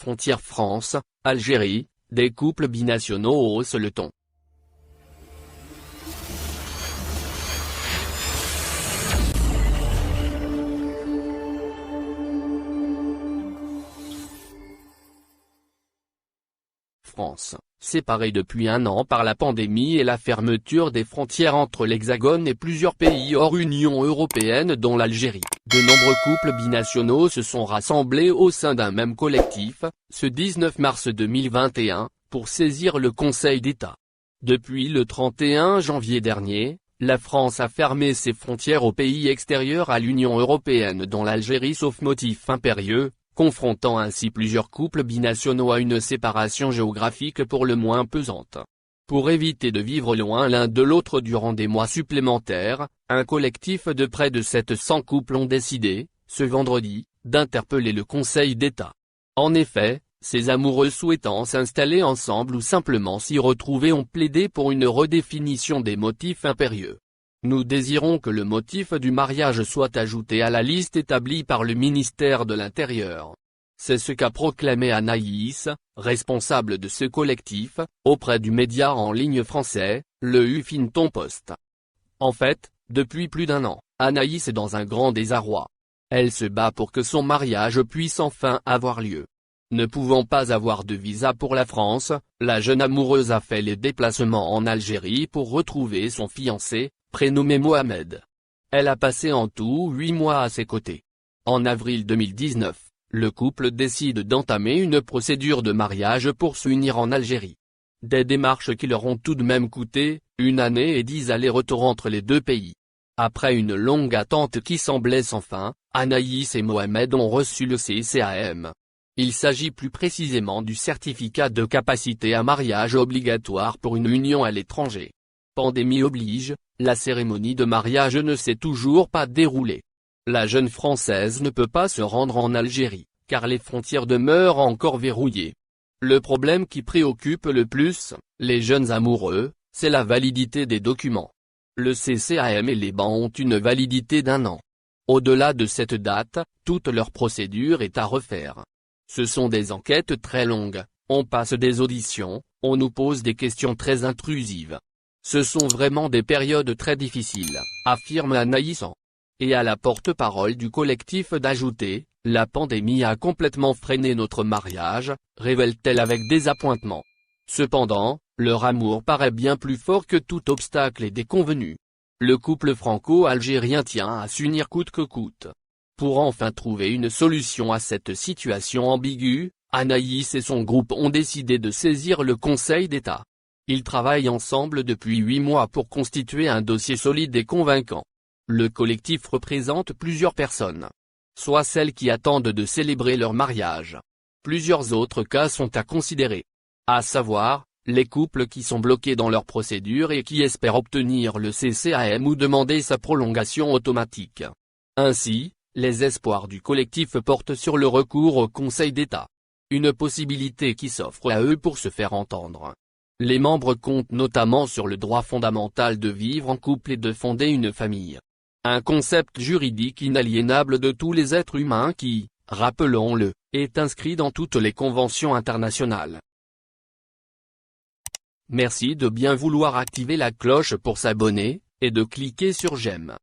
frontière France-Algérie, des couples binationaux haussent le ton. France, séparée depuis un an par la pandémie et la fermeture des frontières entre l'Hexagone et plusieurs pays hors Union européenne dont l'Algérie, de nombreux couples binationaux se sont rassemblés au sein d'un même collectif, ce 19 mars 2021, pour saisir le Conseil d'État. Depuis le 31 janvier dernier, la France a fermé ses frontières aux pays extérieurs à l'Union européenne dont l'Algérie sauf motif impérieux, confrontant ainsi plusieurs couples binationaux à une séparation géographique pour le moins pesante. Pour éviter de vivre loin l'un de l'autre durant des mois supplémentaires, un collectif de près de 700 couples ont décidé, ce vendredi, d'interpeller le Conseil d'État. En effet, ces amoureux souhaitant s'installer ensemble ou simplement s'y retrouver ont plaidé pour une redéfinition des motifs impérieux. Nous désirons que le motif du mariage soit ajouté à la liste établie par le ministère de l'Intérieur. C'est ce qu'a proclamé Anaïs, responsable de ce collectif, auprès du média en ligne français, le Huffington Post. En fait, depuis plus d'un an, Anaïs est dans un grand désarroi. Elle se bat pour que son mariage puisse enfin avoir lieu. Ne pouvant pas avoir de visa pour la France, la jeune amoureuse a fait les déplacements en Algérie pour retrouver son fiancé, prénommé Mohamed. Elle a passé en tout 8 mois à ses côtés. En avril 2019, le couple décide d'entamer une procédure de mariage pour s'unir en Algérie. Des démarches qui leur ont tout de même coûté 1 année et 10 allers-retours entre les deux pays. Après une longue attente qui semblait sans fin, Anaïs et Mohamed ont reçu le CCAM. Il s'agit plus précisément du certificat de capacité à mariage obligatoire pour une union à l'étranger. Pandémie oblige, la cérémonie de mariage ne s'est toujours pas déroulée. La jeune Française ne peut pas se rendre en Algérie, car les frontières demeurent encore verrouillées. Le problème qui préoccupe le plus les jeunes amoureux, c'est la validité des documents. Le CCAM et les bancs ont une validité d'1 an. Au-delà de cette date, toute leur procédure est à refaire. Ce sont des enquêtes très longues, on passe des auditions, on nous pose des questions très intrusives. Ce sont vraiment des périodes très difficiles, affirme Anaïs. Et à la porte-parole du collectif d'ajouter, la pandémie a complètement freiné notre mariage, révèle-t-elle avec désappointement. Cependant, leur amour paraît bien plus fort que tout obstacle et déconvenu. Le couple franco-algérien tient à s'unir coûte que coûte. Pour enfin trouver une solution à cette situation ambiguë, Anaïs et son groupe ont décidé de saisir le Conseil d'État. Ils travaillent ensemble depuis 8 mois pour constituer un dossier solide et convaincant. Le collectif représente plusieurs personnes. Soit celles qui attendent de célébrer leur mariage. Plusieurs autres cas sont à considérer. À savoir, les couples qui sont bloqués dans leur procédure et qui espèrent obtenir le CCAM ou demander sa prolongation automatique. Ainsi, les espoirs du collectif portent sur le recours au Conseil d'État. Une possibilité qui s'offre à eux pour se faire entendre. Les membres comptent notamment sur le droit fondamental de vivre en couple et de fonder une famille. Un concept juridique inaliénable de tous les êtres humains qui, rappelons-le, est inscrit dans toutes les conventions internationales. Merci de bien vouloir activer la cloche pour s'abonner, et de cliquer sur j'aime.